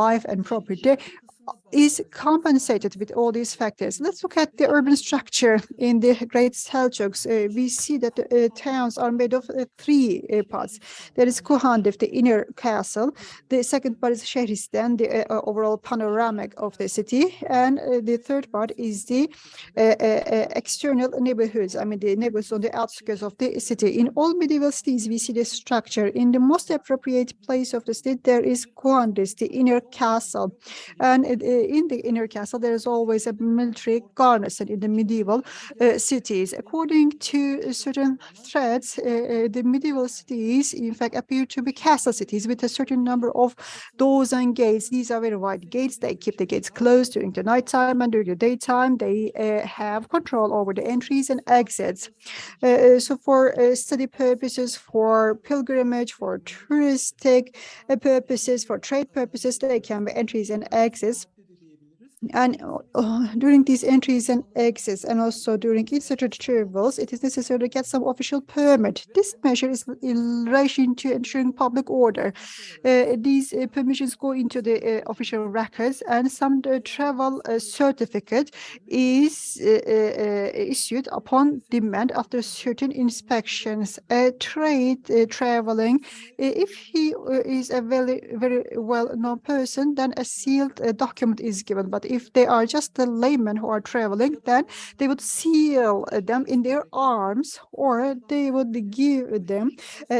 life and property is compensated with all these factors. Let's look at the urban structure in the Great Seljuks. We see that the towns are made of three parts. There is Kuhandif, the inner castle. The second part is Şehristan, the overall panoramic of the city. And the third part is the external neighborhoods. I mean, the neighborhoods on the outskirts of the city. In all medieval cities, we see the structure. In the most appropriate place of the state, there is Kuhandis, the inner castle. And in the inner castle, there is always a military garrison in the medieval cities. According to certain threads, the medieval cities, in fact, appear to be castle cities with a certain number of doors and gates. These are very wide gates. They keep the gates closed during the nighttime, and during the daytime, they have control over the entries and exits. So for study purposes, for pilgrimage, for touristic purposes, for trade purposes, they can be entries and exits. And during these entries and exits, and also during institute travels, it is necessary to get some official permit. This measure is in relation to ensuring public order. These permissions go into the official records, and some travel certificate is issued upon demand after certain inspections. Traveling, if he is a very well-known person, then a sealed document is given. But if they are just the laymen who are traveling, then they would seal them in their arms, or they would give them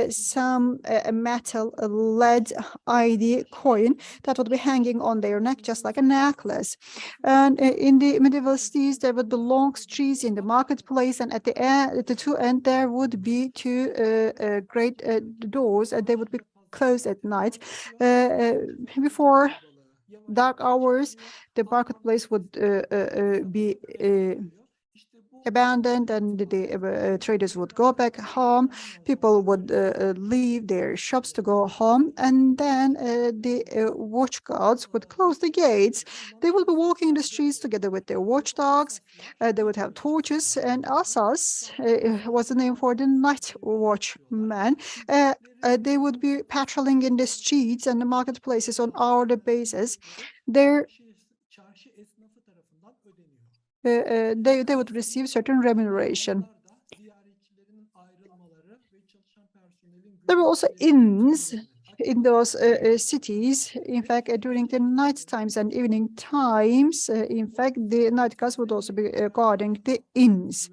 some metal lead ID coin that would be hanging on their neck, just like a necklace. And in the medieval cities, there would be long streets in the marketplace, and at the end, at the two ends, there would be two great doors, and they would be closed at night. Before dark hours, the marketplace would be abandoned, and the traders would go back home. People would leave their shops to go home, and then the watch guards would close the gates. They would be walking the streets together with their watchdogs. They would have torches, and Asas was the name for the night watchman. They would be patrolling in the streets and the marketplaces on hourly basis. They would receive certain remuneration. There were also inns in those cities. In fact, during the night times and evening times, in fact, the night guards would also be guarding the inns.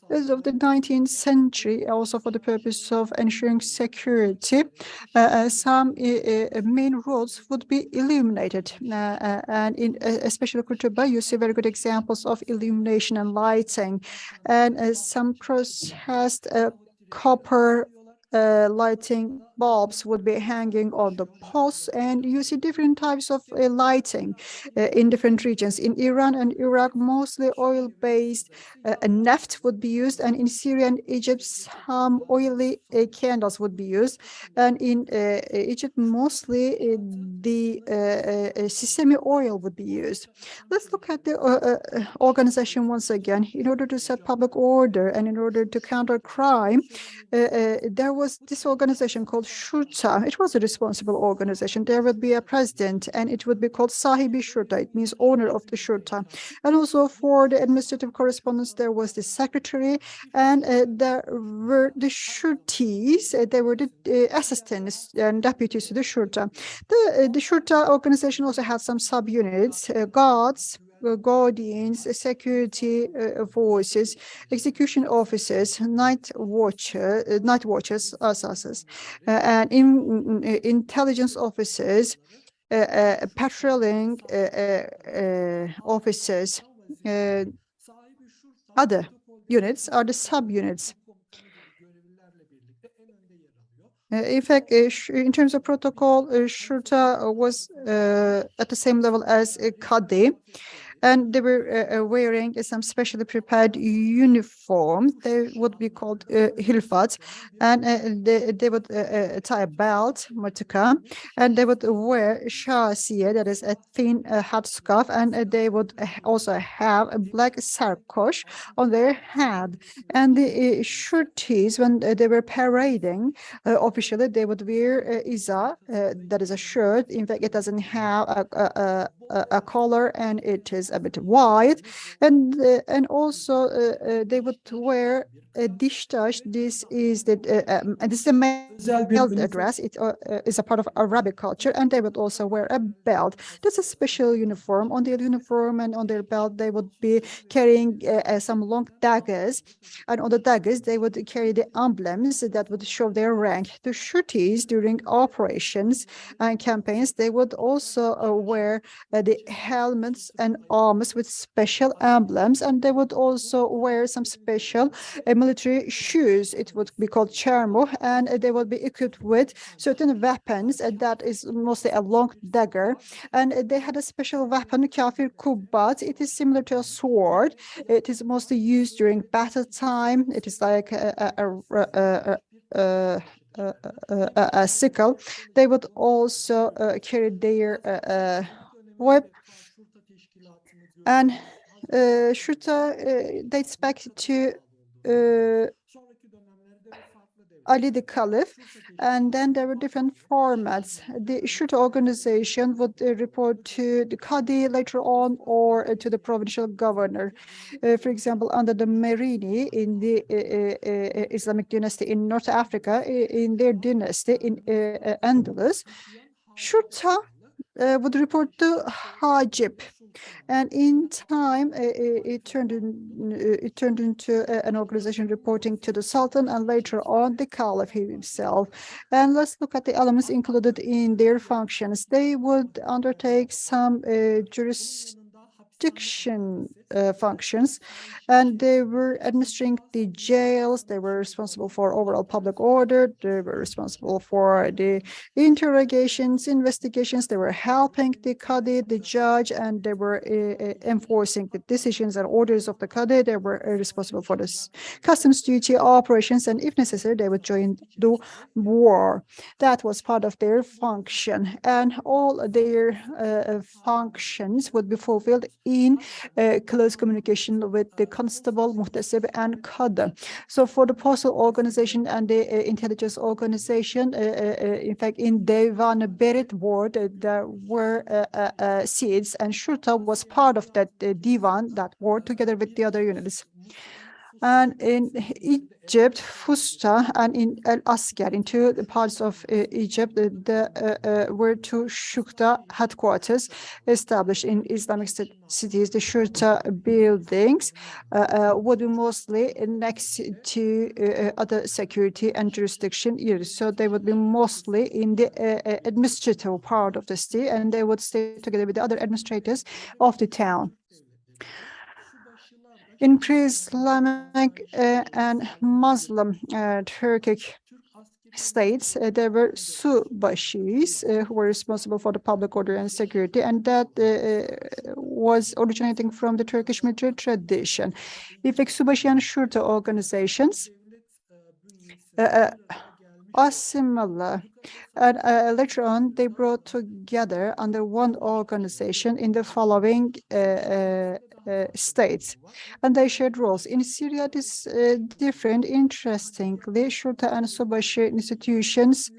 As of the 19th century, also for the purpose of ensuring security, some main roads would be illuminated. And in especially Kurtuba, you see very good examples of illumination and lighting. And some processed copper lighting bulbs would be hanging on the posts, and you see different types of lighting in different regions. In Iran and Iraq, mostly oil-based neft would be used, and in Syria and Egypt, some oily candles would be used. And in Egypt, mostly the sesame oil would be used. Let's look at the organization once again. In order to set public order and in order to counter crime, there was this organization called Shurta. It was a responsible organization. There would be a president, and it would be called Sahibi Shurta. It means owner of the Shurta. And also for the administrative correspondence, there was the secretary, and there were the Shurtis. They were the assistants and deputies to the Shurta. The Shurta organization also had some subunits, guards, guardians, security forces, execution officers, night watchers, assassins, and intelligence officers, patrolling officers. Other units are the subunits. In fact, in terms of protocol, Shurta was at the same level as Qadi. and they were wearing some specially prepared uniforms. They would be called hilfat, and they would tie a belt, martika, and they would wear şasiye, that is a thin headscarf, and they would also have a black sarkosh on their head. And the shirties, when they were parading officially, they would wear iza, that is a shirt. In fact, it doesn't have a collar, and it is a bit wide. And also they would wear a dish touch. This is the male dress. It is a part of Arabic culture, and they would also wear a belt. That's a special uniform. On their uniform and on their belt, they would be carrying some long daggers, and on the daggers, they would carry the emblems that would show their rank. The shirties during operations and campaigns, they would also wear the helmets and arms with special emblems, and they would also wear some special military shoes. It would be called charmo, and they would be equipped with certain weapons, that is mostly a long dagger, and they had a special weapon, kafir kubbat. It is similar to a sword. It is mostly used during battle time. It is like a sickle. They would also carry their whip, and shurta dates back to Ali the Caliph, and then there were different formats. The shurta organization would report to the Qadi later on, or to the provincial governor. For example, under the Merini in the Islamic dynasty in North Africa, in their dynasty in Andalus, shurta would report to Hajib, and in time it turned into an organization reporting to the Sultan, and later on the Caliph himself. And let's look at the elements included in their functions. They would undertake some jurisdiction functions, and they were administering the jails. They were responsible for overall public order. They were responsible for the interrogations, investigations. They were helping the Qadi, the judge, and they were enforcing the decisions and orders of the Qadi. They were responsible for the customs duty operations, and if necessary, they would join the war. That was part of their function, and all their functions would be fulfilled in close communication with the constable, muhtasib, and Qadi. So for the postal organization and the intelligence organization, in fact, in Devan Berit ward, there were seats, and shurta was part of that divan, that ward, together with the other units. And in Egypt, Fusta, and in El Asker, in two parts of Egypt, there were two shurta headquarters established in Islamic cities. The shurta buildings would be mostly next to other security and jurisdiction areas. So they would be mostly in the administrative part of the city, and they would stay together with the other administrators of the town. In pre-Islamic and Muslim Turkic states, there were subashis who were responsible for the public order and security, and that was originating from the Turkish military tradition. In fact, subashi and shurta organizations are similar, and later on they brought together under one organization in the following states, and they shared roles. In Syria, this different. Interestingly, shurta and subashi institutions,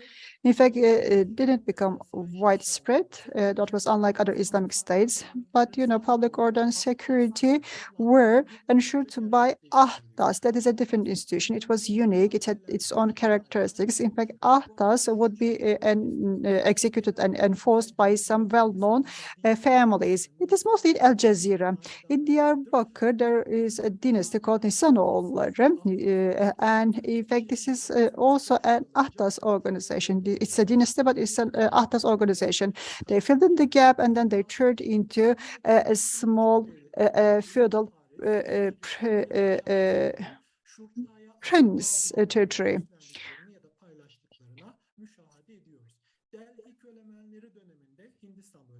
in fact, didn't become widespread. That was unlike other Islamic states. But, public order and security were ensured by Ahtas. That is a different institution. It was unique. It had its own characteristics. In fact, Ahtas would be executed and enforced by some well-known families. It is mostly in Al Jazeera. In Diyarbakir, there is a dynasty called Nisanoğulları, and in fact, this is also an Ahtas organization. It's a dynasty, but it's an Ahtas organization. They filled in the gap, and then they turned into a small feudal prince territory.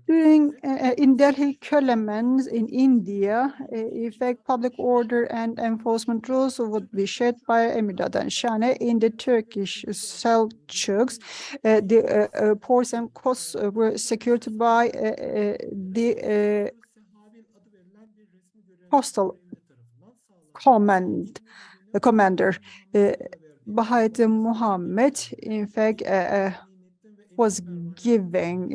During in Delhi Kölemens in India, in fact, public order and enforcement rules would be shared by Emirdad and Shane. In the Turkish Selçuks, the ports and coasts were secured by the coastal commander. Bahayet Muhammad, in fact, was giving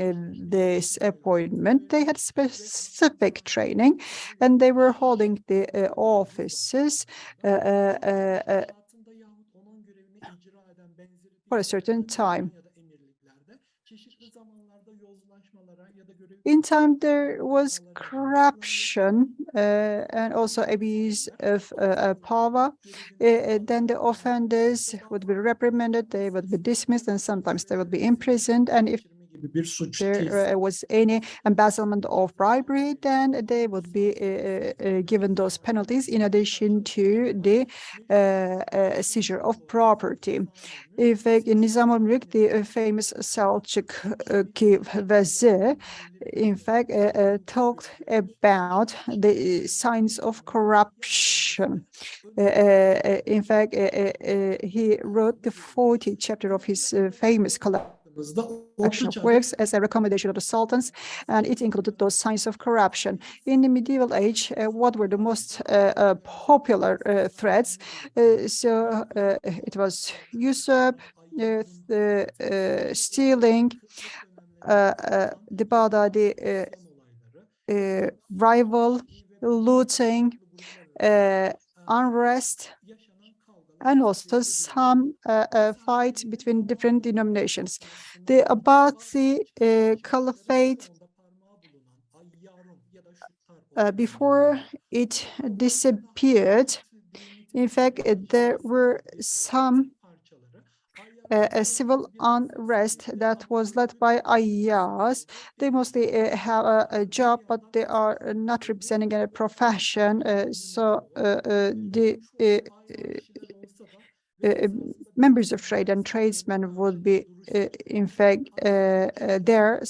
this appointment. They had specific training, and they were holding the offices for a certain time. In time, there was corruption and also abuse of power. Then the offenders would be reprimanded, they would be dismissed, and sometimes they would be imprisoned. And if there was any embezzlement of bribery, then they would be given those penalties in addition to the seizure of property. In fact, in Nizam al-Mulk, the famous Selçuk Vezir, in fact, talked about the signs of corruption. In fact, he wrote the 40th chapter of his famous collection of works as a recommendation of the sultans, and it included those signs of corruption. In the medieval age, what were the most popular threats? So it was usurp, stealing, the Baghdadi rival, looting, unrest, and also some fight between different denominations. The Abbasid Caliphate, before it disappeared, in fact, there were some a civil unrest that was led by ayyas. They mostly have a job, but they are not representing a profession. So the members of trade and tradesmen would be, in fact, there.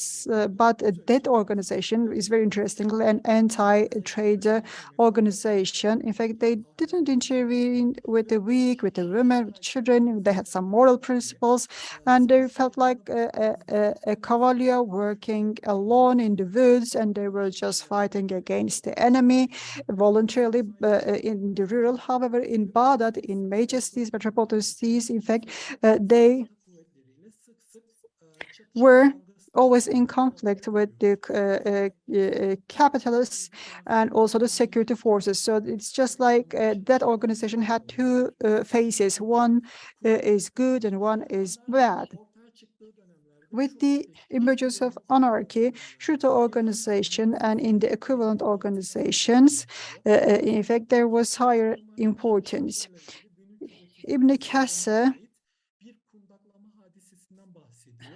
But that organization is very interesting, an anti-trade organization. In fact, they didn't intervene with the weak, with the women, with children. They had some moral principles, and they felt like a cavalier working alone in the woods, and they were just fighting against the enemy voluntarily in the rural. However, in Baghdad, in major cities, metropolitan cities, in fact, they were always in conflict with the capitalists and also the security forces. So it's just like that organization had two faces. One is good and one is bad. With the emergence of anarchy, Shurta organization and in the equivalent organizations, in fact, there was higher importance. Ibn Kassir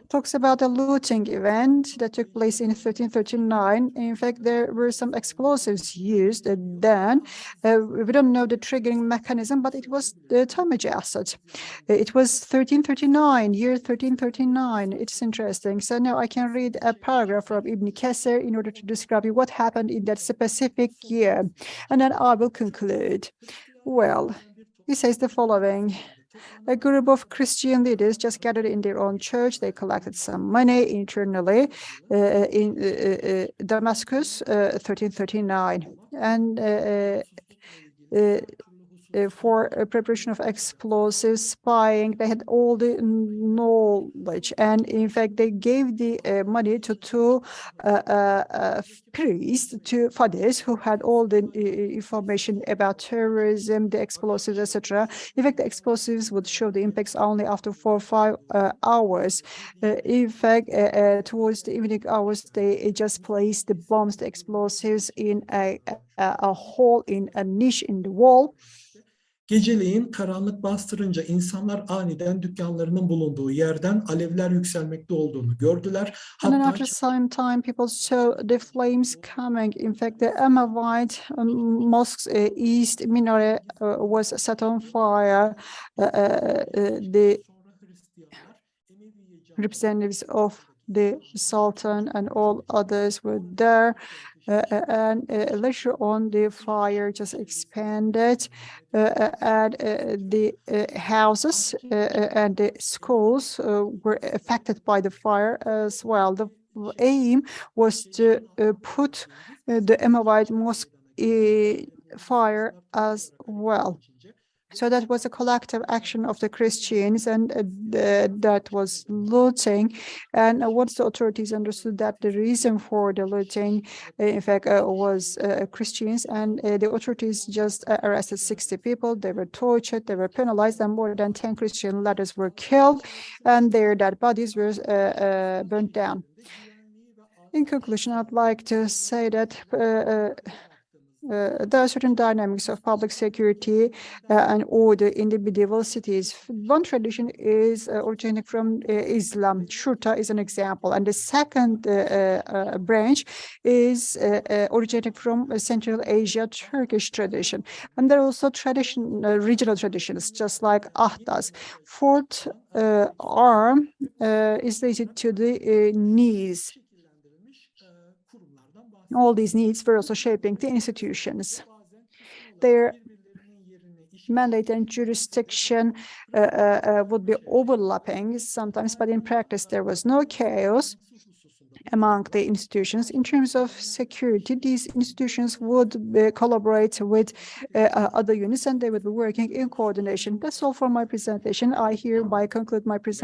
talks about a looting event that took place in 1339. In fact, there were some explosives used then. We don't know the triggering mechanism, but it was the time adjusted. It was 1339, year 1339. It's interesting. So now I can read a paragraph from Ibn Kassir in order to describe what happened in that specific year. And then I will conclude. Well, he says the following. A group of Christian leaders just gathered in their own church. They collected some money internally in Damascus, 1339. And for preparation of explosives, spying, they had all the knowledge. And in fact, they gave the money to two priests, two fathers, who had all the information about terrorism, the explosives, etc. In fact, the explosives would show the impacts only after 4 or 5 hours. In fact, towards the evening hours, they just placed the bombs, the explosives in a hole, in a niche in the wall. Geceleyin karanlık bastırınca insanlar aniden dükkanlarının bulunduğu yerden alevler yükselmekte olduğunu gördüler. And then after some time, people saw the flames coming. In fact, the Amavite mosque's east minaret was set on fire. The representatives of the Sultan and all others were there. And later on, the fire just expanded, and the houses and the schools were affected by the fire as well. The aim was to put the Umayyad mosque fire as well. So that was a collective action of the Christians, and that was looting. And once the authorities understood that the reason for the looting, in fact, was Christians, and the authorities just arrested 60 people. They were tortured, they were penalized, and more than 10 Christian leaders were killed, and their dead bodies were burnt down. In conclusion, I'd like to say that there are certain dynamics of public security and order in the medieval cities. One tradition is originating from Islam. Shurta is an example. And the second branch is originating from Central Asia, Turkish tradition. And there are also regional traditions, just like Ahdas. Fourth arm is related to the needs. All these needs were also shaping the institutions. Their mandate and jurisdiction would be overlapping sometimes, but in practice there was no chaos among the institutions. In terms of security, these institutions would collaborate with other units, and they would be working in coordination. That's all for my presentation. I hereby conclude my presentation.